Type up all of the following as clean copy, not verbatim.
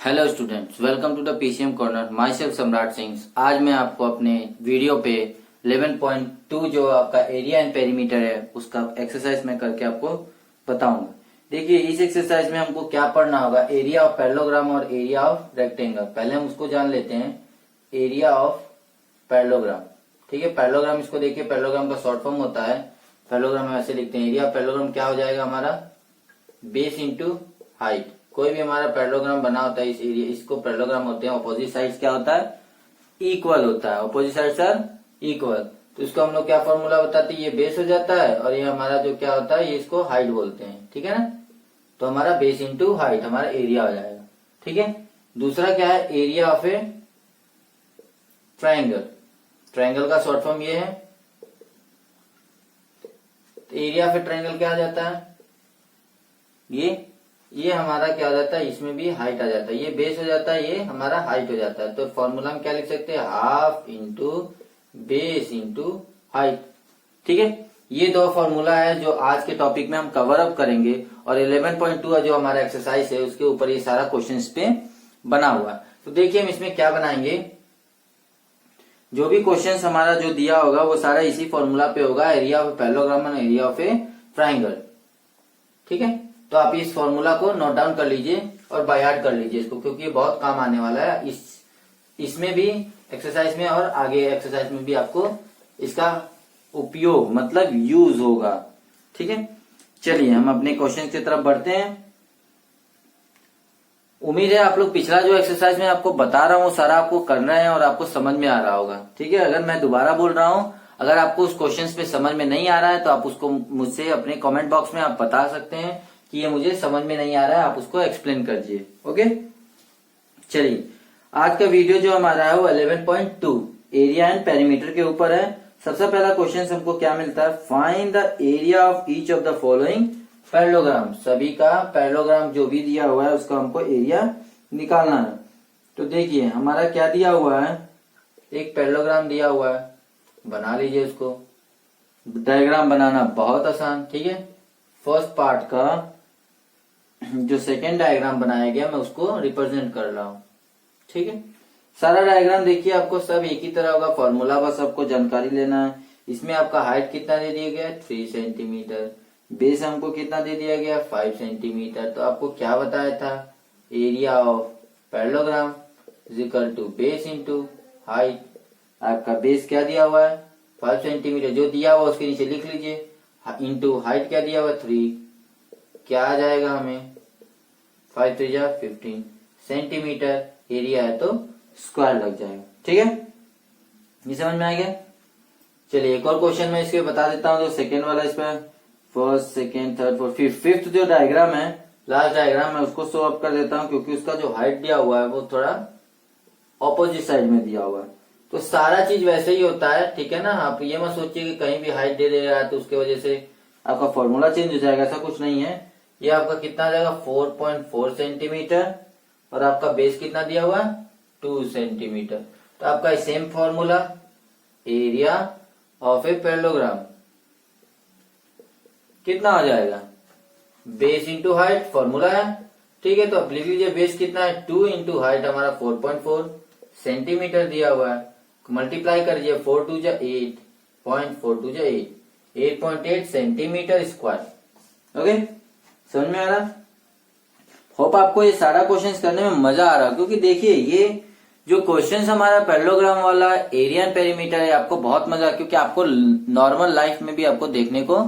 Hello students, welcome to the PCM corner. Myself Samrat Singh. आज मैं आपको अपने वीडियो पे 11.2 जो आपका एरिया एंड पेरीमीटर है उसका एक्सरसाइज में करके आपको बताऊंगा। देखिए, इस एक्सरसाइज में हमको क्या पढ़ना होगा, एरिया ऑफ पैरेललोग्राम और एरिया ऑफ रेक्टेंगल। पहले हम उसको जान लेते हैं, एरिया ऑफ पैरेललोग्राम। ठीक है, पैरेललोग्राम इसको देखिए, पैरेललोग्राम का शॉर्ट फॉर्म होता है, पैरेललोग्राम में ऐसे लिखते हैं। एरिया ऑफ पैरेललोग्राम क्या हो जाएगा हमारा, बेस इंटू हाइट। कोई भी हमारा पैरेललोग्राम बना होता है, इस एरिया इसको पैरेललोग्राम होते हैं। ऑपोजिट साइड्स क्या होता है, इक्वल होता है। ऑपोजिट साइड्स आर इक्वल, तो इसको हम लोग क्या फॉर्मूला बताते हैं, ये बेस हो जाता है और ये हमारा जो क्या होता है, ये इसको हाइट बोलते हैं। ठीक है ना, तो हमारा बेस इंटू हाइट हमारा एरिया हो जाएगा। ठीक है, दूसरा क्या है, area of a triangle. Triangle का शॉर्ट फॉर्म ये है, एरिया ऑफ ए ट्राइंगल क्या आ जाता है, ये हमारा क्या हो जाता है, इसमें भी हाइट आ जाता है। ये बेस हो जाता है, ये हमारा हाइट हो जाता है। तो फॉर्मूला में क्या लिख सकते हैं, half into base into height. ठीक है, ये दो फॉर्मूला है जो आज के टॉपिक में हम कवर अप करेंगे। और 11.2 जो हमारा एक्सरसाइज है उसके ऊपर ये सारा क्वेश्चन पे बना हुआ है। तो देखिए हम इसमें क्या बनाएंगे, जो भी क्वेश्चन हमारा जो दिया होगा वो सारा इसी फॉर्मूला पे होगा, area of a parallelogram and area of a triangle. ठीक है, तो आप इस फॉर्मूला को नोट डाउन कर लीजिए और बाय हार्ट कर लीजिए इसको, क्योंकि ये बहुत काम आने वाला है इसमें भी, एक्सरसाइज में और आगे एक्सरसाइज में भी आपको इसका उपयोग मतलब यूज होगा। ठीक है, चलिए हम अपने क्वेश्चन की तरफ बढ़ते हैं। उम्मीद है आप लोग पिछला जो एक्सरसाइज में आपको बता रहा हूँ सारा आपको करना है और आपको समझ में आ रहा होगा। ठीक है, अगर मैं दोबारा बोल रहा हूँ, अगर आपको उस क्वेश्चन पे समझ में नहीं आ रहा है तो आप उसको मुझसे अपने कमेंट बॉक्स में आप बता सकते हैं कि ये मुझे समझ में नहीं आ रहा है, आप उसको एक्सप्लेन करिए। ओके, चलिए आज का वीडियो जो हमारा है वो 11.2 एरिया एंड पेरीमीटर के ऊपर है। सबसे पहला क्वेश्चन हमको क्या मिलता है, find the area of each of the following parallelogram. सभी का पैरेललोग्राम जो भी दिया हुआ है उसका हमको एरिया निकालना है। तो देखिए हमारा क्या दिया हुआ है, एक पैरेललोग्राम दिया हुआ है, बना लीजिए उसको। डायग्राम बनाना बहुत आसान। ठीक है, फर्स्ट पार्ट का जो सेकेंड डायग्राम बनाया गया मैं उसको रिप्रेजेंट कर रहा हूं। ठीक है, सारा डायग्राम देखिए आपको सब एक ही तरह होगा, फॉर्मूला बस आपको जानकारी लेना है। इसमें आपका हाइट कितना दे दिया गया, 3 सेंटीमीटर। बेस हमको कितना दे दिया गया, 5 सेंटीमीटर। तो आपको क्या बताया था, area of parallelogram is equal to base into height. आपका बेस क्या दिया हुआ है, 5 सेंटीमीटर, जो दिया हुआ उसके नीचे लिख लीजिए, इंटू हाइट क्या दिया हुआ 3। क्या आ जाएगा हमें, 5 3 जा 15 सेंटीमीटर। एरिया है तो स्क्वायर लग जाएगा। ठीक है, ये समझ में आ गया। चलिए एक और क्वेश्चन मैं इसके बता देता हूँ, जो सेकेंड वाला, इस पर first second third fourth fifth जो डायग्राम है, लास्ट डायग्राम है, उसको शो अप कर देता हूँ, क्योंकि उसका जो हाइट दिया हुआ है वो थोड़ा ऑपोजिट साइड में दिया हुआ है। तो सारा चीज वैसे ही होता है। ठीक है ना, आप ये मत सोचिए कि कहीं भी हाइट दे रहा है तो उसके वजह से आपका फॉर्मूला चेंज हो जाएगा, ऐसा कुछ नहीं है। ये आपका कितना आ जाएगा, 4.4 सेंटीमीटर, और आपका बेस कितना दिया हुआ है, 2 सेंटीमीटर। तो आपका same formula, area of a parallelogram कितना हो जाएगा, बेस इंटू हाइट फॉर्मूला है। ठीक है, तो आप लिख लीजिए, बेस कितना है 2 इंटू हाइट हमारा 4.4 सेंटीमीटर दिया हुआ है, मल्टीप्लाई कर दीजिए, 4 2 जा 8, 0.4 जा 8, 8.8 सेंटीमीटर स्क्वायर। ओके, समझ में आ रहा, होप आपको ये सारा क्वेश्चंस करने में मजा आ रहा, क्योंकि देखिए ये जो क्वेश्चंस हमारा पैरेललोग्राम वाला एरिया एंड पेरीमीटर है आपको बहुत मजा, क्योंकि आपको नॉर्मल लाइफ में भी आपको देखने को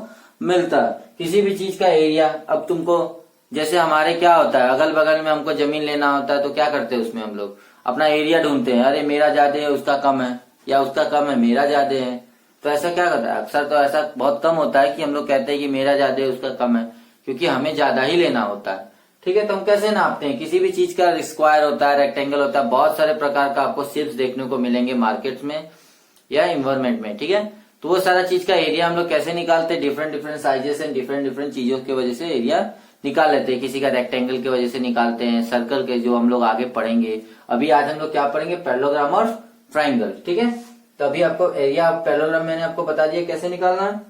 मिलता है किसी भी चीज का एरिया। अब तुमको जैसे हमारे क्या होता है, अगल बगल में हमको जमीन लेना होता है तो क्या करते हैं, उसमें हम लोग अपना एरिया ढूंढते हैं, अरे मेरा ज्यादा है उसका कम है, या उसका कम है मेरा ज्यादा है। तो ऐसा क्या करता है, अक्सर तो ऐसा बहुत कम होता है कि हम लोग कहते हैं कि मेरा ज्यादा है उसका कम है, क्योंकि हमें ज्यादा ही लेना होता है। ठीक है, तो हम कैसे नापते हैं, किसी भी चीज का स्क्वायर होता है, रेक्टेंगल होता है, बहुत सारे प्रकार का आपको शेप्स देखने को मिलेंगे मार्केट्स में या इन्वायरमेंट में। ठीक है, तो वो सारा चीज का एरिया हम लोग कैसे निकालते हैं, different different sizes and different different चीजों की वजह से एरिया निकाल लेते हैं। किसी का रेक्टेंगल की वजह से निकालते हैं, सर्कल के जो हम लोग आगे पढ़ेंगे। अभी आज हम लोग क्या पढ़ेंगे, पैरेललोग्राम और ट्राइंगल। ठीक है, तो अभी आपको एरिया ऑफ पैरेललोग्राम मैंने आपको बता दिया कैसे निकालना है।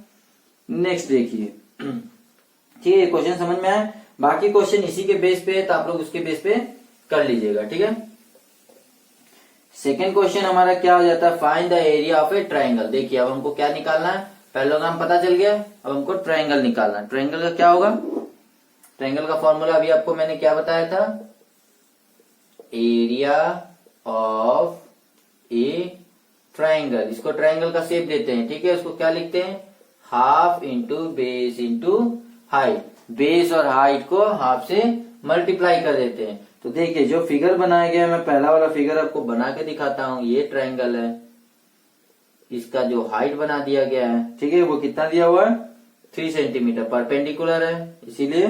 नेक्स्ट देखिए, ठीक है, क्वेश्चन समझ में आया। बाकी क्वेश्चन इसी के बेस पे है तो आप लोग उसके बेस पे कर लीजिएगा। ठीक है, सेकेंड क्वेश्चन हमारा क्या हो जाता है, find the area of a triangle. देखिए अब हमको क्या निकालना है, पैरेललोग्राम पता चल गया, अब हमको ट्राइंगल निकालना है। ट्राइंगल का क्या होगा, ट्राइंगल का फॉर्मूला अभी आपको मैंने क्या बताया था, एरिया ऑफ ए ट्राइंगल। इसको ट्राइंगल का शेप देते हैं। ठीक है, उसको क्या लिखते हैं, half into base into height. Base और हाइट को हाफ से मल्टीप्लाई कर देते हैं। तो देखिए जो फिगर बनाया गया है, मैं पहला वाला फिगर आपको बना के दिखाता हूं। ये ट्राइंगल है, इसका जो हाइट बना दिया गया है, ठीक है, वो कितना दिया हुआ है, 3 सेंटीमीटर। परपेंडिकुलर है इसीलिए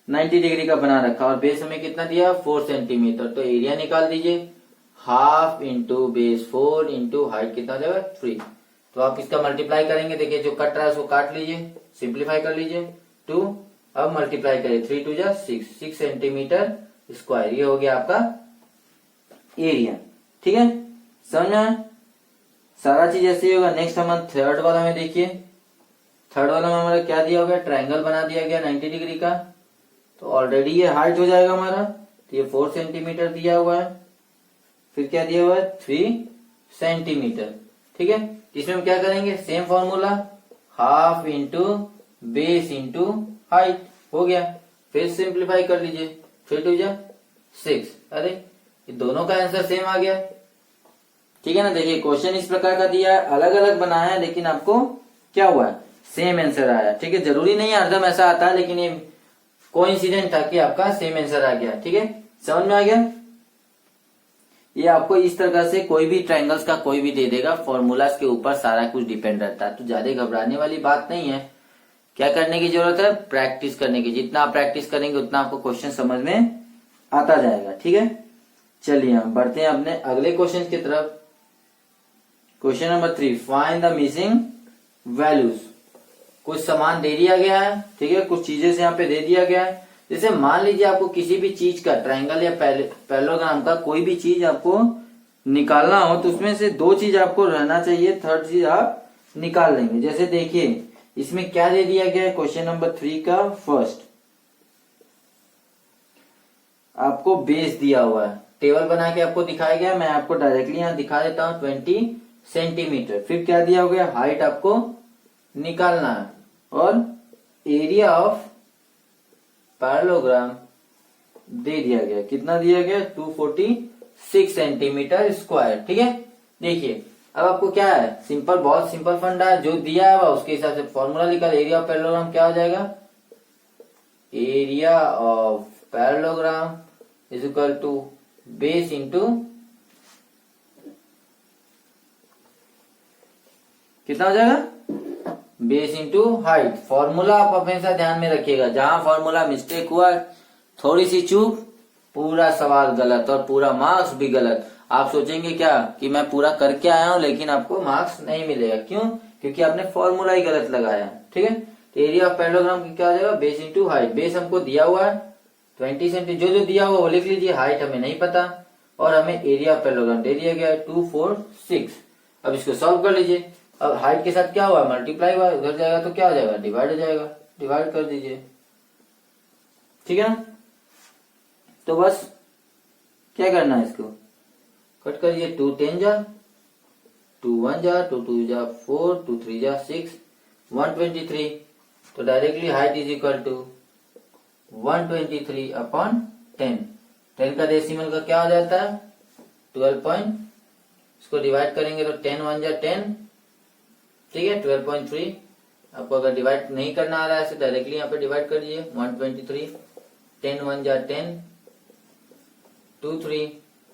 90 डिग्री का बना रखा, और बेस हमें कितना दिया, 4 सेंटीमीटर। तो एरिया निकाल दीजिए, half into base 4 into height कितना हो जाएगा, 3। तो आप इसका मल्टीप्लाई करेंगे, देखिए जो कट रहा है उसको काट लीजिए, सिंप्लीफाई कर लीजिए, 2। अब मल्टीप्लाई करिए, 3 2 जा 6 सेंटीमीटर स्क्वायर। ये हो गया आपका एरिया। ठीक है, समझ में सारा चीज ऐसे ही होगा। नेक्स्ट हम थर्ड वाला में देखिए, थर्ड वाला में हमारा क्या दिया होगा, ट्राइंगल बना दिया गया 90 डिग्री का। तो ऑलरेडी ये हाइट हो जाएगा हमारा, तो ये 4 सेंटीमीटर दिया हुआ है, फिर क्या दिया हुआ है, 3 सेंटीमीटर। ठीक है, इसमें हम क्या करेंगे, same formula, half into base into height, हो गया। फिर सिंप्लीफाई कर लीजिए, 3 2 जा 6। अरे ये दोनों का आंसर सेम आ गया। ठीक है ना, देखिए क्वेश्चन इस प्रकार का दिया है, अलग अलग बनाया है, लेकिन आपको क्या हुआ है, सेम आंसर आया। ठीक है, जरूरी नहीं है हरदम ऐसा आता है, लेकिन ये कोइंसिडेंट था कि आपका सेम आंसर आ गया। ठीक है, समझ में आ गया। ये आपको इस तरह से कोई भी ट्रायंगल्स का कोई भी दे देगा, फॉर्मूलाज के ऊपर सारा कुछ डिपेंड रहता है, तो ज्यादा घबराने वाली बात नहीं है। क्या करने की जरूरत है, प्रैक्टिस करने की। जितना आप प्रैक्टिस करेंगे उतना आपको क्वेश्चन समझ में आता जाएगा। ठीक है, चलिए हम बढ़ते हैं अपने अगले क्वेश्चन की तरफ। Question number 3, find the missing values. कुछ सामान दे दिया गया है, ठीक है, कुछ चीजें से यहाँ पे दे दिया गया है। जैसे मान लीजिए आपको किसी भी चीज का, ट्रायंगल या पैरेललोग्राम का कोई भी चीज आपको निकालना हो, तो उसमें से 2 चीज आपको रहना चाहिए, थर्ड चीज आप निकाल लेंगे। जैसे देखिए इसमें क्या दे दिया गया है, क्वेश्चन नंबर 3 का फर्स्ट आपको बेस दिया हुआ है, टेबल बना के आपको दिखाया गया। मैं आपको डायरेक्टली यहाँ दिखा देता हूँ, 20 सेंटीमीटर। फिर क्या दिया हो गया, हाइट आपको निकालना है, और एरिया ऑफ पैरेललोग्राम दे दिया गया, कितना दिया गया, 246 सेंटीमीटर स्क्वायर। ठीक है, देखिए अब आपको क्या है, सिंपल, बहुत सिंपल फंडा है, जो दिया है उसके हिसाब से फॉर्मूला निकाल। एरिया ऑफ पैरेललोग्राम क्या हो जाएगा, area of parallelogram is equal to base into कितना हो जाएगा, बेस इंटू हाइट। फॉर्मूला आप हमेशा ध्यान में रखिएगा, जहां फॉर्मूला मिस्टेक हुआ, थोड़ी सी चूक, पूरा सवाल गलत और पूरा मार्क्स भी गलत। आप सोचेंगे क्या कि मैं पूरा करके आया हूं, लेकिन आपको मार्क्स नहीं मिलेगा। क्यों, क्योंकि आपने फॉर्मूला ही गलत लगाया। ठीक है, तो एरिया ऑफ पैरेललोग्राम की क्या हो जाएगा, बेस इंटू हाइट। बेस हमको दिया हुआ है 20 सेंटीमीटर, जो दिया हुआ वो लिख लीजिए, हाइट हमें नहीं पता, और हमें एरिया ऑफ पैरेललोग्राम दे दिया गया है 246। अब इसको सॉल्व कर लीजिए। अब हाइट के साथ क्या हुआ, मल्टीप्लाई हुआ, उधर जाएगा तो क्या हो जाएगा, डिवाइड हो जाएगा, डिवाइड कर दीजिए। ठीक है ना, तो बस क्या करना है, इसको कट करिए, 2 10 जा, 2 1 जा, 2 2 जा 4, 2 3 जा 6, 123। तो directly height is equal to 123 upon 10। 10 का डेसिमल का क्या हो जाता है, 12 पॉइंट। इसको डिवाइड करेंगे तो 10 1 जा 10, ठीक है, 12.3। आपको अगर डिवाइड नहीं करना आ रहा है, डायरेक्टली यहाँ पे डिवाइड कर दीजिए, 123, 10 1 जा 10, 2 3,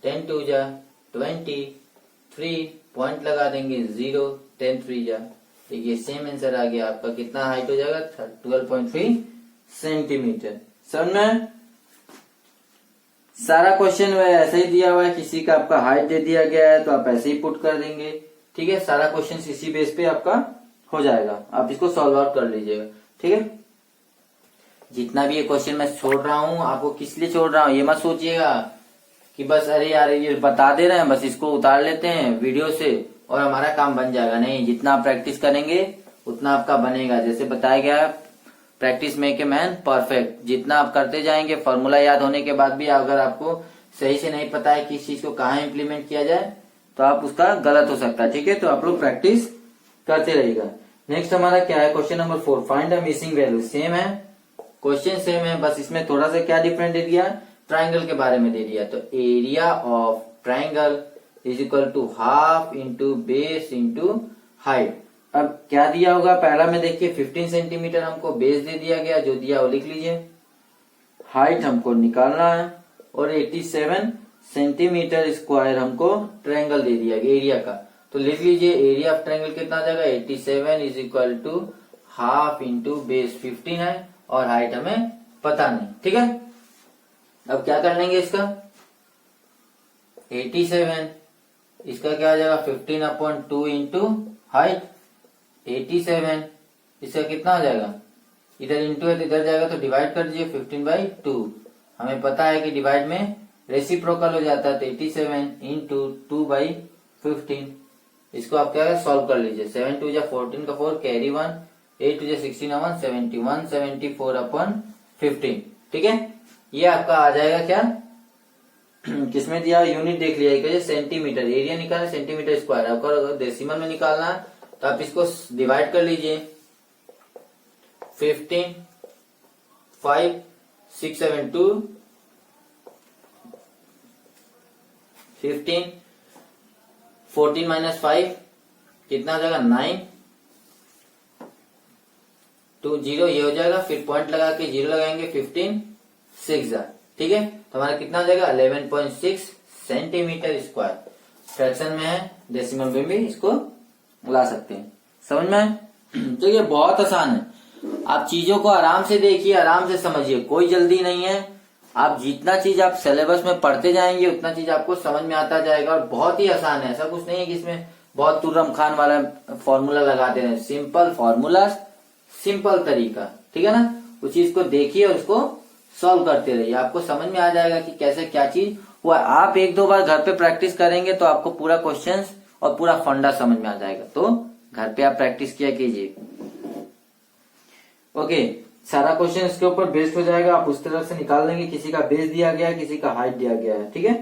10 2 जा 20, 3 पॉइंट लगा देंगे 0, 10 3 जा। देखिए सेम आंसर आ गया आपका, कितना हाइट हो जाएगा, 12.3 सेंटीमीटर। समझ में, सारा क्वेश्चन ऐसे ही दिया हुआ है, किसी का आपका हाइट दे दिया गया है तो आप ऐसे ही पुट कर देंगे। ठीक है, सारा क्वेश्चन इसी बेस पे आपका हो जाएगा, आप इसको सॉल्व आउट कर लीजिएगा। ठीक है, जितना भी ये क्वेश्चन मैं छोड़ रहा हूँ, आपको किस लिए छोड़ रहा हूँ, ये मत सोचिएगा कि बस अरे यार ये बता दे रहे हैं, बस इसको उतार लेते हैं वीडियो से और हमारा काम बन जाएगा। नहीं, जितना आप प्रैक्टिस करेंगे उतना आपका बनेगा। जैसे बताया गया है, practice make a man perfect. जितना आप करते जाएंगे, फॉर्मूला याद होने के बाद भी अगर आपको सही से नहीं पता है कि इस चीज को कहाँ इम्प्लीमेंट किया जाए तो आप उसका गलत हो सकता है। ठीक है, तो आप लोग प्रैक्टिस करते रहिएगा। नेक्स्ट हमारा क्या है, question number 4, find the missing value. Same है, क्वेश्चन सेम है, बस इसमें थोड़ा सा क्या डिफरेंट दे दिया, ट्राइंगल के बारे में दे दिया। तो area of triangle is equal to half into base into height. अब क्या दिया होगा, पहला में देखिए 15 सेंटीमीटर हमको बेस दे दिया गया, जो दिया वो लिख लीजिए। हाइट हमको निकालना है और 87 सेंटीमीटर स्क्वायर हमको ट्रायंगल दे दिया गया एरिया का। तो लिख लीजिए एरिया ऑफ ट्रायंगल कितना आ जाएगा, 87 is equal to half into base 15 है और हाइट हमें पता नहीं। ठीक है, अब क्या कर लेंगे, इसका 87 इसका क्या आ जाएगा 15/2 इंटू हाइट 87, इसका कितना आ जाएगा, इधर इंटू है तो इधर जाएगा तो डिवाइड कर दीजिए 15/2। हमें पता है कि डिवाइड में रेसिप्रोकल हो जाता है, तो 87 इंटू 2/15। इसको आप क्या सॉल्व कर लीजिए, 7 2 14 का 4 कैरी 1, 8 2 16 1 70 174/15। ठीक है, ये आपका आ जाएगा क्या किसमें दिया, यूनिट देख लिया, सेंटीमीटर। एरिया निकालना सेंटीमीटर स्क्वायर, आपको अगर डेसिमल में निकालना है तो आप इसको डिवाइड कर लीजिए 15 5 6 7 2 15 14 माइनस 5 कितना हो जाएगा 9 2 0, ये हो जाएगा, फिर पॉइंट लगा के 0 लगाएंगे 15 6। ठीक है, तो हमारा कितना हो जाएगा 11.6 सेंटीमीटर स्क्वायर। फ्रैक्शन में है, डेसिमल में भी इसको ला सकते हैं। समझ में? तो ये बहुत आसान है, आप चीजों को आराम से देखिए, आराम से समझिए, कोई जल्दी नहीं है। आप जितना चीज आप सिलेबस में पढ़ते जाएंगे उतना चीज आपको समझ में आता जाएगा और बहुत ही आसान है। ऐसा कुछ नहीं है कि इसमें बहुत तुर्रम खान वाला फॉर्मूला लगाते हैं। सिंपल फॉर्मूला, सिंपल तरीका। ठीक है ना, उस चीज को देखिए और उसको सॉल्व करते रहिए, आपको समझ में आ जाएगा कि कैसे क्या चीज हुआ। आप 1-2 बार घर पे प्रैक्टिस करेंगे तो आपको पूरा क्वेश्चन और पूरा फंडा समझ में आ जाएगा। तो घर पे आप प्रैक्टिस किया कीजिए। ओके, सारा क्वेश्चन इसके ऊपर बेस्ड हो जाएगा, आप उस तरफ से निकाल लेंगे। किसी का बेस दिया गया है, किसी का हाइट दिया गया है। ठीक है,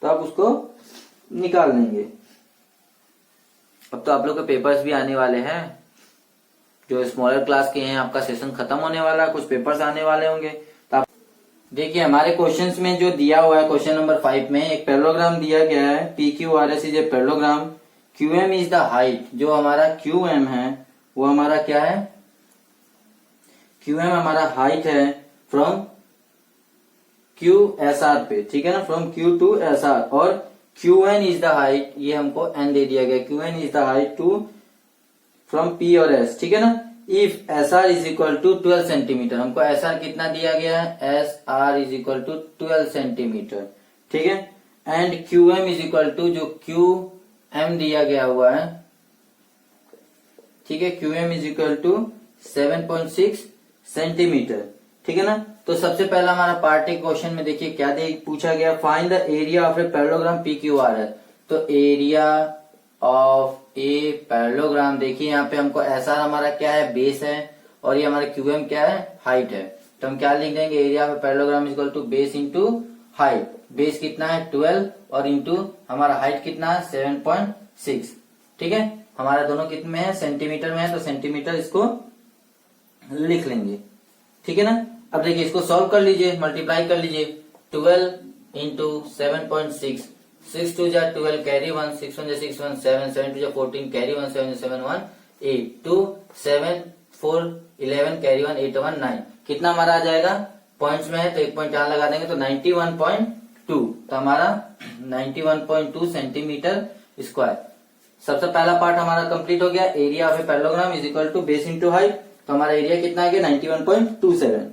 तो आप उसको निकाल लेंगे। अब तो आप लोग के पेपर्स भी आने वाले हैं, जो स्मॉलर क्लास के हैं, आपका सेशन खत्म होने वाला है, कुछ पेपर्स आने वाले होंगे। तो आप देखिए हमारे क्वेश्चंस में जो दिया हुआ है, क्वेश्चन नंबर 5 में एक पैरेललोग्राम दिया गया है, PQRS is a parallelogram, QM is the height. जो हमारा QM है वो हमारा क्या है, QM हमारा हाइट है फ्रॉम QSR पे। ठीक है ना, फ्रॉम Q टू SR। और QN इज द हाइट, ये हमको N दे दिया गया, QN is the height to from P और S। ठीक है ना, if SR is equal to 12 centimetre, हमको SR कितना दिया गया है, SR is equal to 12 centimetre. ठीक है, and QM is equal to जो QM दिया गया हुआ है, ठीक है, QM is equal to 7.6 centimetre. ठीक है ना, तो सबसे पहला हमारा पार्ट के क्वेश्चन में देखिए क्या पूछा गया, find the area of a parallelogram PQRS। तो एरिया ऑफ ए पैरेललोग्राम, देखिए यहाँ पे हमको SR हमारा क्या है, बेस है, और ये हमारा QM क्या है, हाइट है। तो हम क्या लिख देंगे, area of a parallelogram equal to base into height. Base कितना है 12 और इंटू हमारा हाइट कितना है 7.6। ठीक है, हमारा दोनों कितने में है, सेंटीमीटर में है, तो सेंटीमीटर इसको लिख लेंगे। ठीक है ना, अब देखिए इसको सॉल्व कर लीजिए, मल्टीप्लाई कर लीजिए, 12 इंटू 7.6, 6 2 जा 12 कैरी 1, 6 1 जा 6 1 7, 7 2 जा 14 कैरी 1, 7 7 1 8, 2 7 4 11 कैरी 1 8 1 9। कितना हमारा आ जाएगा, पॉइंट्स में है तो 1 पॉइंट यहाँ लगा देंगे तो 91.2। तो हमारा 91.2 सेंटीमीटर स्क्वायर। सबसे पहला पार्ट हमारा कंप्लीट हो गया, area of a parallelogram is equal to base into height. तो हमारा एरिया कितना आ गया 91.27।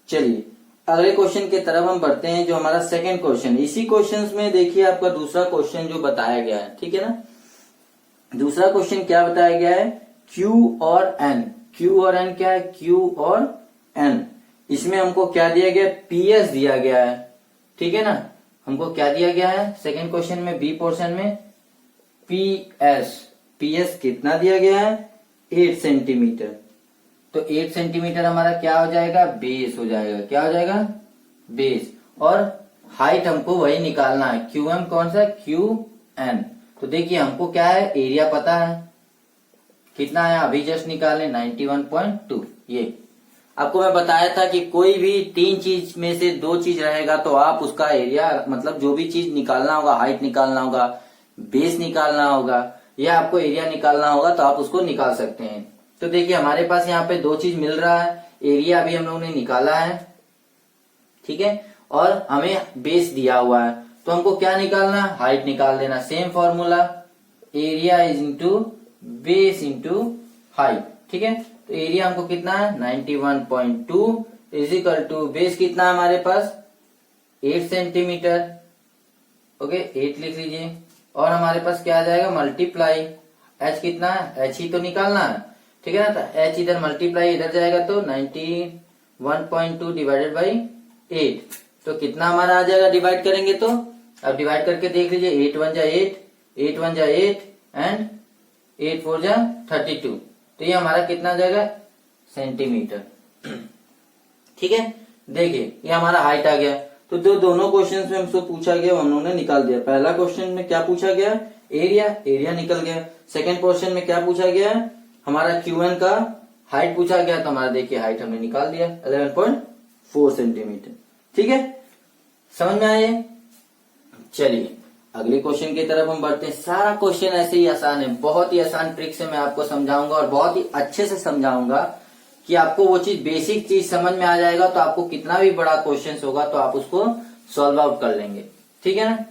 चलिए अगले क्वेश्चन की तरफ हम बढ़ते हैं, जो हमारा सेकंड क्वेश्चन। इसी क्वेश्चन में देखिए आपका दूसरा क्वेश्चन जो बताया गया है। ठीक है ना, दूसरा क्वेश्चन क्या बताया गया है, Q और N। Q और N क्या है, Q और N। इसमें हमको क्या दिया गया, PS दिया गया है। ठीक है ना, हमको क्या दिया गया है सेकंड क्वेश्चन में, बी पोर्शन में PS कितना दिया गया है 8 सेंटीमीटर। तो 8 सेंटीमीटर हमारा क्या हो जाएगा, बेस हो जाएगा। क्या हो जाएगा, बेस। और हाइट हमको वही निकालना है, QM कौन सा, QN। तो देखिए हमको क्या है, एरिया पता है कितना है, अभी जस्ट निकाले 91.2। ये आपको मैं बताया था कि कोई भी 3 चीज में से 2 चीज रहेगा तो आप उसका एरिया, मतलब जो भी चीज निकालना होगा, हाइट निकालना होगा, बेस निकालना होगा, या आपको एरिया निकालना होगा, तो आप उसको निकाल सकते हैं। तो देखिए हमारे पास यहाँ पे 2 चीज मिल रहा है, एरिया अभी हम लोगों ने निकाला है, ठीक है, और हमें बेस दिया हुआ है, तो हमको क्या निकालना है, हाइट निकाल देना। Same formula, area is into base into height, ठीक है। तो एरिया हमको कितना है, 91.2 इज इक्वल टू बेस कितना है हमारे पास, 8 सेंटीमीटर। ओके, 8 लिख लीजिए। और हमारे पास क्या आ जाएगा, मल्टीप्लाई, एच कितना है, एच ही तो निकालना है, ठीक है ना। तो एच इधर मल्टीप्लाई इधर जाएगा, तो 91.2 डिवाइडेड बाई 8, तो कितना हमारा आ जाएगा, डिवाइड करेंगे तो। अब डिवाइड करके देख लीजिए, 8 1 जा 8, 8 1 जा 8 एंड 8 4 जा 32। तो ये हमारा कितना आ जाएगा, सेंटीमीटर, ठीक है। देखिए ये हमारा हाइट आ गया। तो जो दोनों क्वेश्चंस में हमसे पूछा गया हम लोगों ने निकाल दिया। पहला क्वेश्चन में क्या पूछा गया, एरिया, एरिया निकल गया। सेकंड क्वेश्चन में क्या पूछा गया, हमारा QN का हाइट पूछा गया, तो हमारा देखिए हाइट हमने निकाल दिया 11.4 सेंटीमीटर, ठीक है। समझ में आए। चलिए अगले क्वेश्चन की तरफ हम बढ़ते हैं। सारा क्वेश्चन ऐसे ही आसान है, बहुत ही आसान ट्रिक से मैं आपको समझाऊंगा और बहुत ही अच्छे से समझाऊंगा कि आपको वो चीज, बेसिक चीज समझ में आ जाएगा, तो आपको कितना भी बड़ा क्वेश्चन होगा तो आप उसको सॉल्व आउट कर लेंगे, ठीक है ना।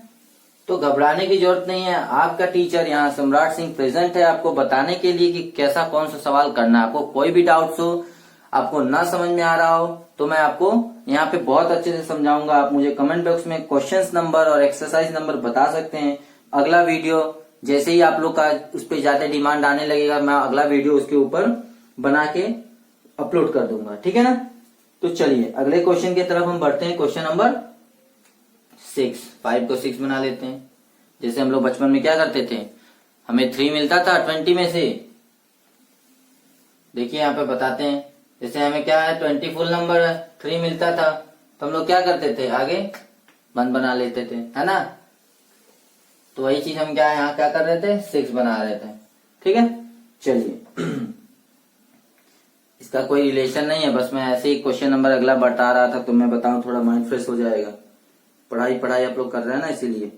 तो घबराने की जरूरत नहीं है। आपका टीचर यहाँ सम्राट सिंह प्रेजेंट है आपको बताने के लिए कि कैसा कौन सा सवाल करना है। आपको कोई भी डाउट्स हो, आपको ना समझ में आ रहा हो, तो मैं आपको यहाँ पे बहुत अच्छे से समझाऊंगा। आप मुझे कमेंट बॉक्स में क्वेश्चंस नंबर और एक्सरसाइज नंबर बता सकते हैं। अगला वीडियो जैसे ही आप लोग का उस पर ज्यादा डिमांड आने लगेगा, मैं अगला वीडियो उसके ऊपर बना के अपलोड कर दूंगा, ठीक है ना। तो चलिए अगले क्वेश्चन की तरफ हम बढ़ते हैं। क्वेश्चन नंबर 6, 5 को 6 बना लेते हैं। जैसे हम लोग बचपन में क्या करते थे, हमें 3 मिलता था 20 में से। देखिए यहाँ पे बताते हैं, जैसे हमें क्या है, 20 फुल नंबर है, 3 मिलता था, तो हम लोग क्या करते थे, आगे बंद बना लेते थे, है ना। तो वही चीज हम क्या है, यहाँ क्या कर रहे थे, 6 बना रहे थे, ठीक है। चलिए इसका कोई रिलेशन नहीं है, बस मैं ऐसे ही क्वेश्चन नंबर अगला बता रहा था, तो मैं बताऊं थोड़ा माइंड फ्रेश हो जाएगा। पढ़ाई पढ़ाई आप लोग कर रहे हैं ना, इसीलिए।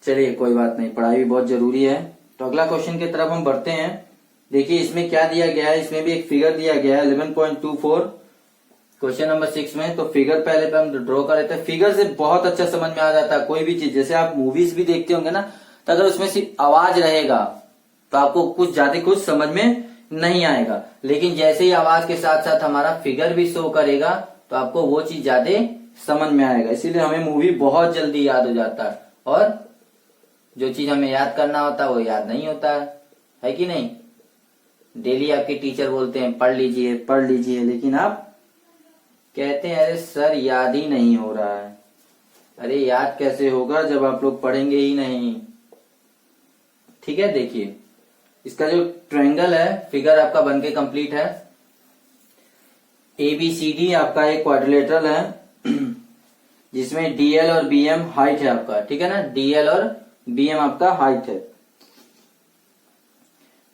चलिए कोई बात नहीं, पढ़ाई भी बहुत जरूरी है। तो अगला क्वेश्चन की तरफ हम बढ़ते हैं। देखिए इसमें क्या दिया गया है, इसमें भी एक फिगर दिया गया है 11.24 क्वेश्चन नंबर 6 में। तो फिगर पहले पे हम ड्रॉ कर लेते हैं। फिगर से बहुत अच्छा समझ में आ जाता है कोई भी चीज। जैसे आप मूवीज भी देखते होंगे ना, तो अगर उसमें सिर्फ आवाज रहेगा तो आपको कुछ ज्यादा कुछ समझ में नहीं आएगा, लेकिन जैसे ही आवाज के साथ साथ हमारा फिगर भी शो करेगा तो आपको वो चीज ज्यादा समझ में आएगा। इसीलिए हमें मूवी बहुत जल्दी याद हो जाता है, और जो चीज हमें याद करना होता है वो याद नहीं होता है कि नहीं। डेली आपके टीचर बोलते हैं पढ़ लीजिए पढ़ लीजिए, लेकिन आप कहते हैं अरे सर याद ही नहीं हो रहा है। अरे याद कैसे होगा जब आप लोग पढ़ेंगे ही नहीं, ठीक है। देखिए इसका जो ट्रायंगल है, फिगर आपका बनके कंप्लीट है। ABCD आपका एक क्वाड्रिलेटरल है जिसमें DL और BM हाइट है आपका, ठीक है ना। DL और BM आपका हाइट है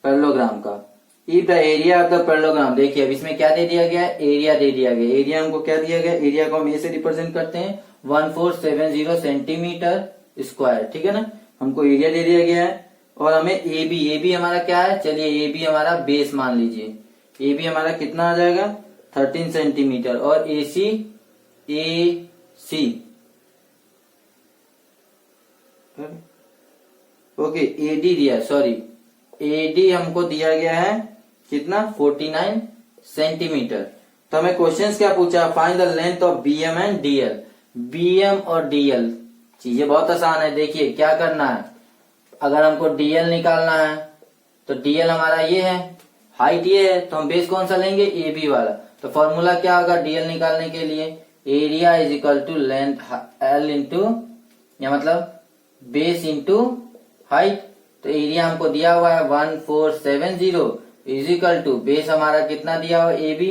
पैरेललोग्राम का। If the area of the parallelogram, देखिए अब इसमें क्या दे दिया गया है, एरिया दे दिया गया। एरिया हमको क्या दिया गया, एरिया को हम ए से रिप्रेजेंट करते हैं 1470 सेंटीमीटर स्क्वायर, ठीक है ना। हमको एरिया दे दिया गया है। और हमें AB हमारा क्या है, चलिए AB हमारा बेस मान लीजिए। AB हमारा कितना आ जाएगा 13 सेंटीमीटर। और AC ओके AD दिया, सॉरी AD हमको दिया गया है कितना 49 सेंटीमीटर। तो हमें क्वेश्चंस क्या पूछा, find the length of BM and DL। BM और DL चीजें बहुत आसान है। देखिए क्या करना है, अगर हमको DL निकालना है तो DL हमारा ये है, हाइट ये है, तो हम बेस कौन सा लेंगे, AB वाला। तो फॉर्मूला क्या होगा DL निकालने के लिए, area is equal to length L into, या मतलब बेस इंटू हाइट। तो एरिया हमको दिया हुआ है 1470 इज इक्वल टू बेस हमारा कितना दिया हुआ A B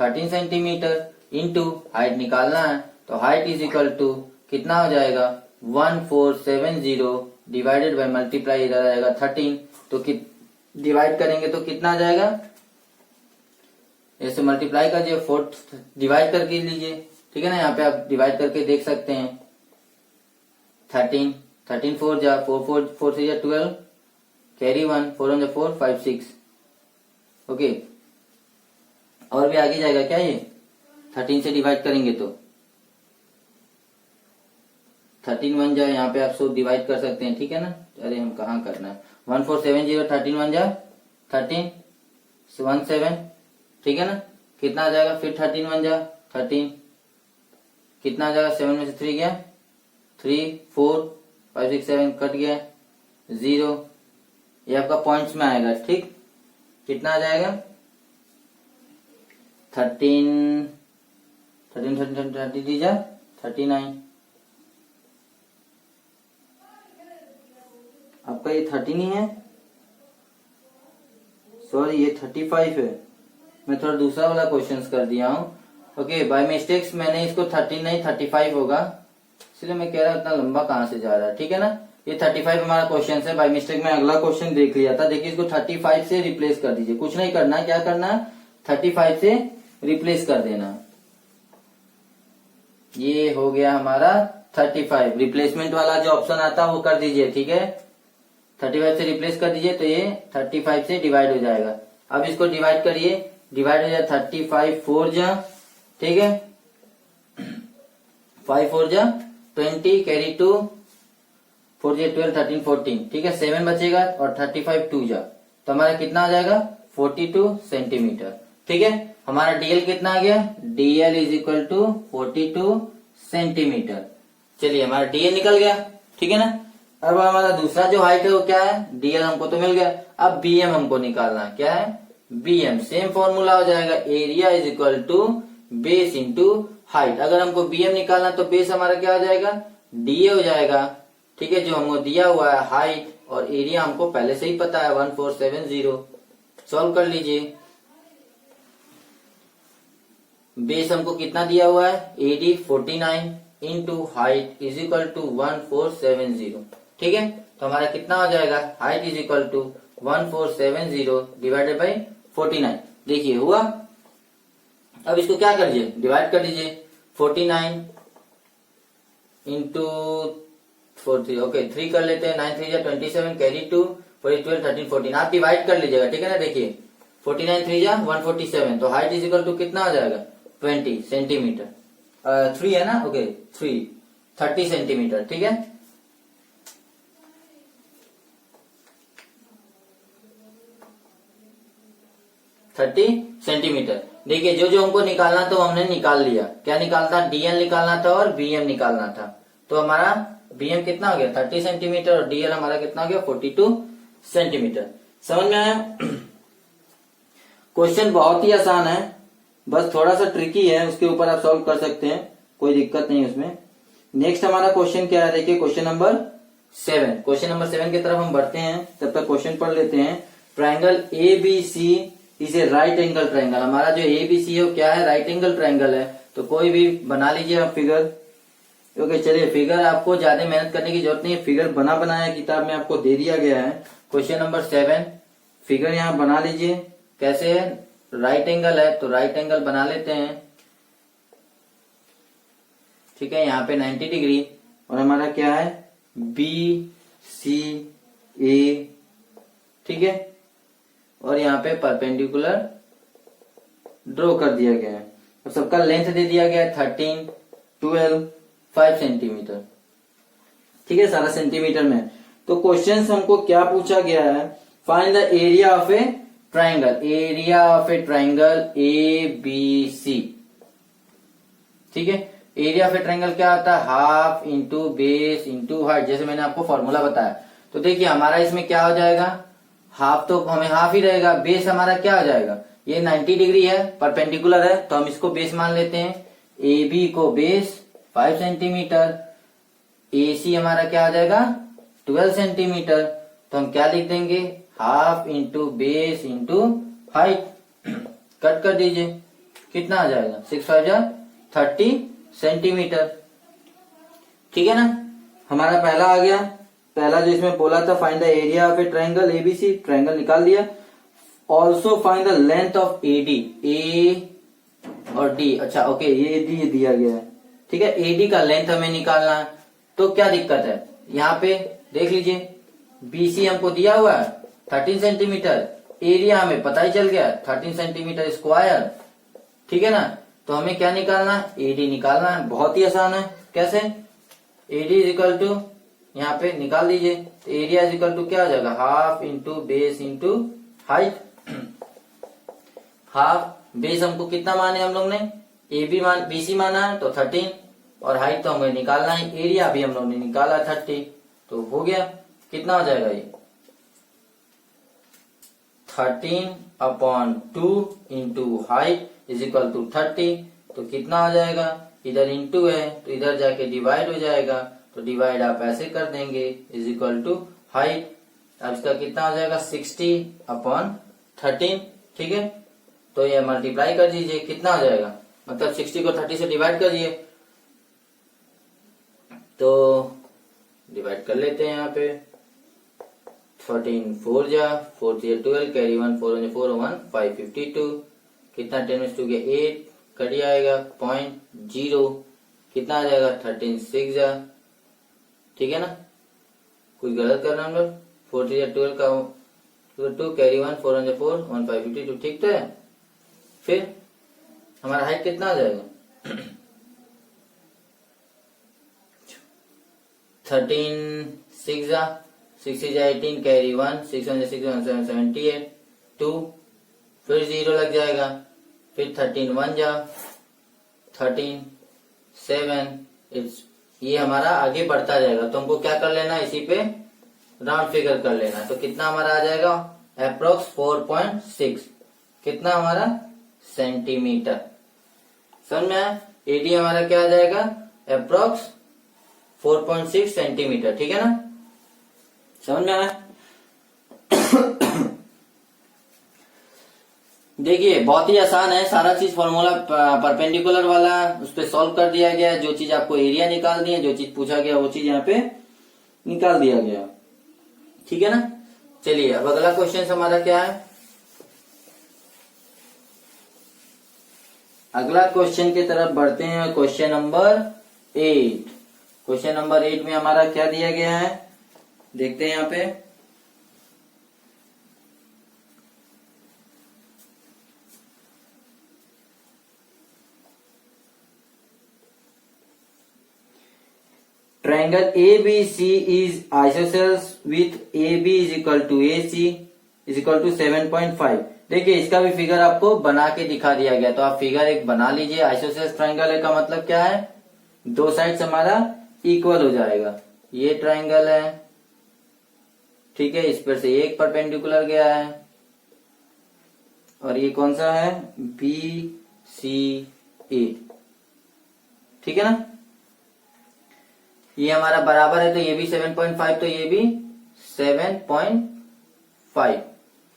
13 centimetre into height निकालना है तो हाइट इज इक्वल टू कितना हो जाएगा 1470 डिवाइडेड बाय मल्टीप्लाई इधर आएगा 13 तो डिवाइड करेंगे तो कितना आ जाएगा ऐसे मल्टीप्लाई कर दिए 4 डिवाइड करके लीजिए ठीक है ना। यहाँ पे आप डिवाइड करके देख सकते हैं 13 4 जा 4 से जा 12 कैरी 1 4 on 4 5 6 ओके। और भी आगे जाएगा क्या ये 13 से डिवाइड करेंगे तो 13 1 जा यहाँ पे आप सब डिवाइड कर सकते हैं ठीक है ना। अरे हम कहाँ करना है 1470 13 1 जा 13 17 ठीक है ना। कितना आ जाएगा फिर 13 1 जा 13 कितना आ जाएगा 7 में से 3 गया 3 4 5 6 7 कट गया 0 ये आपका पॉइंट्स में आएगा ठीक। कितना आ जाएगा 13 जा 39 आपका ये 13 ही है सॉरी ये 35 है। मैं थोड़ा दूसरा वाला क्वेश्चन कर दिया हूँ ओके बाय मिस्टेक्स मैंने इसको 13 नहीं 35 होगा इसलिए मैं कह रहा हूँ इतना लंबा कहाँ से जा रहा है ठीक है ना। ये 35 हमारा क्वेश्चन है बाय मिस्टेक में अगला क्वेश्चन देख लिया था। देखिए इसको 35 से रिप्लेस कर दीजिए कुछ नहीं करना क्या करना 35 से रिप्लेस कर देना। ये हो गया हमारा 35 रिप्लेसमेंट वाला जो ऑप्शन आता है वो कर दीजिए ठीक है। 35 से रिप्लेस कर दीजिए तो ये 35 से डिवाइड हो जाएगा। अब इसको डिवाइड करिए डिवाइड हो जाए 35 4 जा ठीक है 5 4 जा 20 कैरी 2 4 जा 12 13 14 ठीक है 7 बचेगा और 35 2 जा तो हमारा कितना आ जाएगा 42 सेंटीमीटर ठीक है। हमारा डीएल कितना आ गया DL is equal to 42 centimetre. चलिए हमारा डीएल निकल गया ठीक है ना। अब हमारा दूसरा जो हाइट है वो क्या है डीएल हमको तो मिल गया। अब बीएम हमको निकालना है क्या है बीएम सेम फॉर्मूला हो जाएगा area is equal to base into height. अगर हमको बीएम निकालना तो बेस हमारा क्या हो जाएगा डीए हो जाएगा ठीक है जो हमको दिया हुआ है हाइट और एरिया हमको पहले से ही पता है 1470 सॉल्व कर लीजिए। बेस हमको कितना दिया हुआ है AD 49 into height is equal to 1470 ठीक है। तो हमारा कितना हो जाएगा height is equal to 1470 divided by 49 देखिए हुआ। अब इसको क्या कर लीजिए डिवाइड कर लीजिए 49 इंटू 43 ओके 3 कर लेते हैं 9 3 जा 27 कैरी 2 4 12 13 14 आप डिवाइड कर लीजिएगा ठीक है ना। देखिए 49 3 जा 147 तो हाइट इज इक्वल टू कितना हो जाएगा 20 सेंटीमीटर 3 है ना ओके 30 सेंटीमीटर ठीक है। सेंटीमीटर देखिए जो हमको निकालना था वो हमने निकाल लिया। क्या निकालना था डीएल निकालना था और बीएम निकालना था। तो हमारा बीएम कितना हो गया 30 सेंटीमीटर और डीएल हमारा कितना हो गया 42 सेंटीमीटर। समझ में आया। क्वेश्चन बहुत ही आसान है बस थोड़ा सा ट्रिकी है उसके ऊपर आप सॉल्व कर सकते हैं कोई दिक्कत नहीं उसमें। नेक्स्ट हमारा क्वेश्चन क्या है देखिए क्वेश्चन नंबर 7 की तरफ हम बढ़ते हैं तब तक क्वेश्चन पढ़ लेते हैं। ट्राइंगल ए बी सी इसे राइट एंगल ट्राइंगल हमारा जो एबीसी है वो क्या है राइट एंगल ट्राइंगल है। तो कोई भी बना लीजिए आप फिगर ओके। चलिए फिगर आपको ज्यादा मेहनत करने की जरूरत नहीं है फिगर बना बनाया किताब में आपको दे दिया गया है। क्वेश्चन नंबर 7 फिगर यहाँ बना लीजिए कैसे है राइट एंगल है तो राइट एंगल बना लेते हैं ठीक है। यहाँ पे 90 डिग्री और हमारा क्या है बी सी ए ठीक है और यहाँ पे परपेंडिकुलर ड्रॉ कर दिया गया है। और सबका लेंथ दे दिया गया है 13 12 5 सेंटीमीटर ठीक है सारा सेंटीमीटर में। तो क्वेश्चन हमको क्या पूछा गया है find the area of a triangle A B C ठीक है। एरिया ऑफ ए ट्राइंगल क्या होता है half into base into height जैसे मैंने आपको फॉर्मूला बताया। तो देखिए हमारा इसमें क्या हो जाएगा हाफ तो हमें हाफ ही रहेगा। बेस हमारा क्या हो जाएगा ये 90 डिग्री है परपेंडिकुलर है तो हम इसको बेस मान लेते हैं। ए बी को बेस 5 सेंटीमीटर ए सी हमारा क्या हो जाएगा 12 सेंटीमीटर। तो हम क्या लिख देंगे half into base into height cut कर दीजिए, कितना आ जाएगा 6 5 30 सेंटीमीटर। ठीक है ना, हमारा पहला आ गया। पहला जो इसमें बोला था find the area of a triangle ABC, triangle निकाल दिया। Also find the length of AD, A और डी। अच्छा ओके, ये डी दिया गया है, ठीक है। एडी का लेंथ हमें निकालना है, तो क्या दिक्कत है, यहाँ पे देख लीजिए बीसी हमको दिया हुआ है 13 सेंटीमीटर, एरिया हमें पता ही चल गया 13 सेंटीमीटर स्क्वायर, ठीक है ना। तो हमें क्या निकालना है, एडी निकालना है। बहुत ही आसान है, कैसे, एडी इज इक्वल टू, यहाँ पे निकाल दीजिए, तो एरिया इज इक्वल टू क्या हो जाएगा, half into base into height. Half base हमको कितना माने हम लोग ने, बीसी माना है तो 13, और हाइट तो हमें निकालना है, एरिया भी हम लोग ने निकाला 30, तो हो गया। कितना हो जाएगा ये 13/2 into height is equal to 30, तो कितना हो जाएगा, इधर इंटू है तो इधर जाके डिवाइड हो जाएगा, तो डिवाइड आप ऐसे कर देंगे इज इक्वल टू हाइट। अब इसका कितना हो जाएगा 60/13, ठीक है। तो ये मल्टीप्लाई कर दीजिए, कितना हो जाएगा, मतलब 60 को 30 से डिवाइड करिए, तो डिवाइड कर लेते हैं यहाँ पे। 14 4 जा 4 3 12, कैरी 1 4 4 1 5 52, कितना 10 में 2 गया 8, कट आएगा 0.0, कितना आ जाएगा 13 6 जा, ठीक है ना। कुछ गलत कर रहे हैं हम लोग, 4 3 12 का 2, कैरी 1 4 4 1 5 52, ठीक तो है। फिर हमारा हाइट कितना आ जाएगा 13 6 जा 6 जा 18, कैरी 1 6 1 6 1 7 78 2, फिर 0 लग जाएगा, फिर 13 1 जा 13 7, ये हमारा आगे बढ़ता जाएगा, तो हमको क्या कर लेना है, इसी पे राउंड फिगर कर लेना है। तो कितना हमारा आ जाएगा अप्रोक्स 4.6, कितना हमारा सेंटीमीटर, समझ में आया। एडी हमारा क्या आ जाएगा अप्रोक्स 4.6 सेंटीमीटर, ठीक है ना, समझ में आया। देखिए बहुत ही आसान है, सारा चीज फॉर्मूला परपेंडिकुलर वाला उस पर सॉल्व कर दिया गया है। जो चीज आपको एरिया निकालनी है, जो चीज पूछा गया वो चीज यहाँ पे निकाल दिया गया, ठीक है ना। चलिए अब अगला क्वेश्चन हमारा क्या है, अगला क्वेश्चन की तरफ बढ़ते हैं। क्वेश्चन नंबर 8, क्वेश्चन नंबर 8 में हमारा क्या दिया गया है, देखते हैं यहाँ पे। Triangle ABC is isosceles with AB is equal to AC is equal to 7.5। देखिए इसका भी फिगर आपको बना के दिखा दिया गया, तो आप फिगर एक बना लीजिए। आइसोसेलेस ट्रायंगल है का मतलब क्या है, दो साइड्स हमारा इक्वल हो जाएगा। ये ट्रायंगल है, ठीक है, इस पर से एक परपेंडिकुलर गया है, और ये कौन सा है BCA, ठीक है ना। ये हमारा बराबर है, तो ये भी 7.5, तो ये भी 7.5,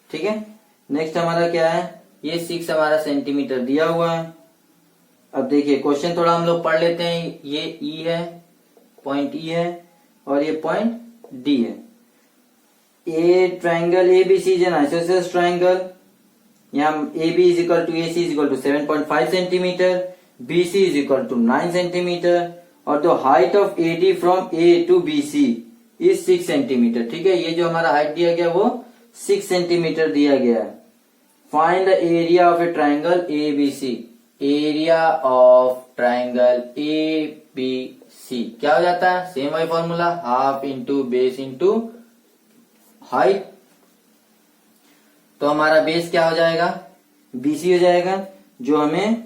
ठीक है। नेक्स्ट हमारा क्या है, ये 6 हमारा सेंटीमीटर दिया हुआ है। अब देखिए क्वेश्चन थोड़ा हम लोग पढ़ लेते हैं। ये E है, पॉइंट E है, और ये पॉइंट D है। A triangle ABC is an isosceles triangle. यहाँ AB is equal to AC is equal to 7.5 centimetre, BC is equal to 9 centimetre, और the height of AD from A to BC is 6 centimetre, ठीक है। ये जो हमारा height दिया गया वो 6 सेंटीमीटर दिया गया है। Find the area of a triangle ABC, area of triangle ABC क्या हो जाता है, सेम वही formula, half into base into height. तो हमारा बेस क्या हो जाएगा, BC हो जाएगा, जो हमें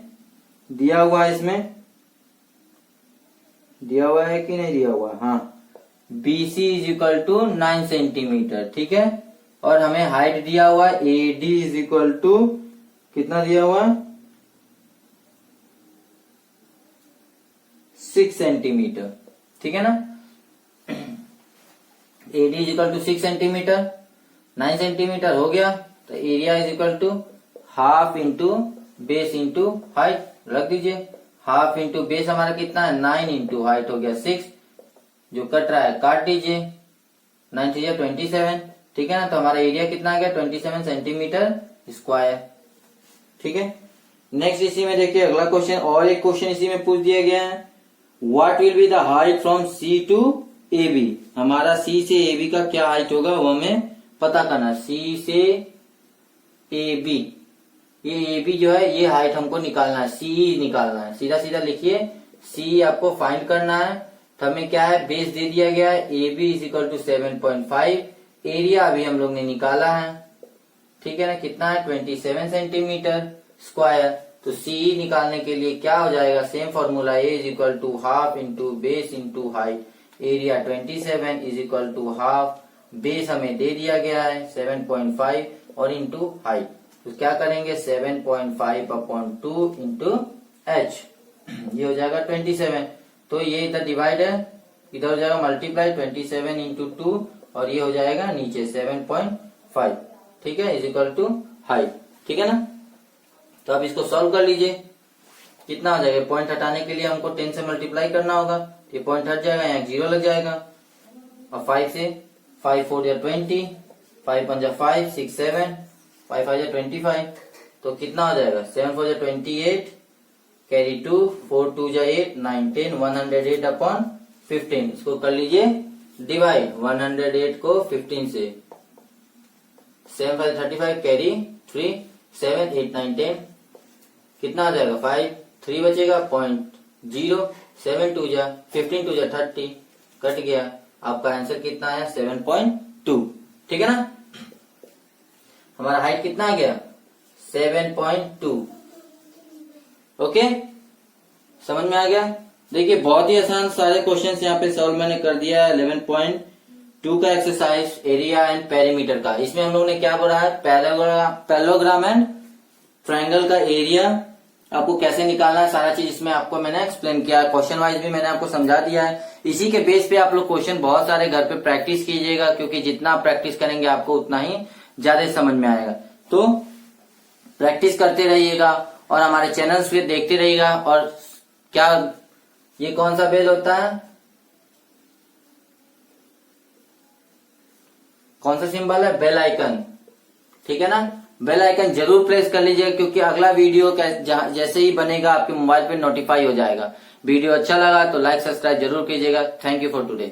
दिया हुआ है, इसमें दिया हुआ है कि नहीं दिया हुआ, हाँ, BC is equal to 9 centimetre, ठीक है। और हमें हाइट दिया हुआ है AD इज इक्वल टू कितना दिया हुआ है 6 सेंटीमीटर, ठीक है ना। AD is equal to 6 centimetre, 9 centimetre हो गया, तो area is equal to half into base into height रख दीजिए। हाफ इंटू बेस हमारा कितना है 9 इंटू हाइट हो गया 6, जो कट रहा है काट दीजिए। 9 3 27, ठीक है ना। तो हमारा एरिया कितना आ गया 27 सेंटीमीटर स्क्वायर, ठीक है। नेक्स्ट इसी में देखिए अगला क्वेश्चन, और एक क्वेश्चन इसी में पूछ दिया गया है, what will be the height from C to A B. हमारा सी से ए बी का क्या हाइट होगा वो हमें पता करना है। सी से ए बी, ये ए बी जो है ये हाइट हमको निकालना है, सी निकालना है। सीधा सीधा लिखिए, सी आपको फाइंड करना है। तो हमें क्या है बेस दे दिया गया है A B is equal to 7.5, area अभी हम लोग ने निकाला है, ठीक है ना। कितना है 27 सेंटीमीटर स्क्वायर। तो सी निकालने के लिए क्या हो जाएगा, same formula, A is equal to half into base into height. Area 27 is equal to half, base हमें दे दिया गया है 7.5 और इंटू हाइट। तो क्या करेंगे 7.5 अपॉन 2 इंटू एच, ये हो जाएगा 27। तो ये इधर डिवाइड है, इधर हो जाएगा मल्टीप्लाई 27 इंटू 2 और ये हो जाएगा नीचे 7.5, ठीक है, इज इक्वल टू हाइट, ठीक है ना। तो अब इसको सॉल्व कर लीजिए, कितना हो जाएगा, पॉइंट हटाने के लिए हमको 10 से मल्टीप्लाई करना होगा। ये पॉइंट हट जाएगा, यहाँ 0 लग जाएगा। और 5 से 5 4 या 20, 5 5 5 6 7, 5 5 25, तो कितना हो जाएगा 7 4 28, कैरी 2, 4 2 8 9 10, 108 अपॉन 15। इसको कर लीजिए डिवाइड, 108 को 15 से, 7 5 35, कैरी 3, 7 8 9 10, कितना आ जाएगा 5 3 बचेगा 0.0, 7 2 15 2 30, कट गया। आपका आंसर कितना आया 7.2, ठीक है ना। हमारा हाइट कितना आ गया 7.2, ओके, समझ में आ गया। देखिए बहुत ही आसान सारे क्वेश्चंस यहाँ पे सॉल्व मैंने कर दिया है। 11.2 का एक्सरसाइज एरिया एंड पेरीमीटर का। इसमें हम लोग ने क्या बोला है, पैरेललोग्राम एंड ट्रायंगल का एरिया आपको कैसे निकालना है, सारा चीज इसमें आपको मैंने एक्सप्लेन किया है। क्वेश्चन वाइज भी मैंने आपको समझा दिया है। इसी के बेस पे आप लोग क्वेश्चन बहुत सारे घर पे प्रैक्टिस कीजिएगा, क्योंकि जितना आप प्रैक्टिस करेंगे आपको उतना ही ज्यादा समझ में आएगा। तो प्रैक्टिस करते रहिएगा और हमारे चैनल्स पे देखते रहिएगा। और क्या ये कौन सा बेल होता है, कौन सा सिंबल है, बेल आइकन, ठीक है ना। बेल आइकन जरूर प्रेस कर लीजिएगा, क्योंकि अगला वीडियो जैसे ही बनेगा आपके मोबाइल पे नोटिफाई हो जाएगा। वीडियो अच्छा लगा तो लाइक सब्सक्राइब जरूर कीजिएगा। Thank you for today.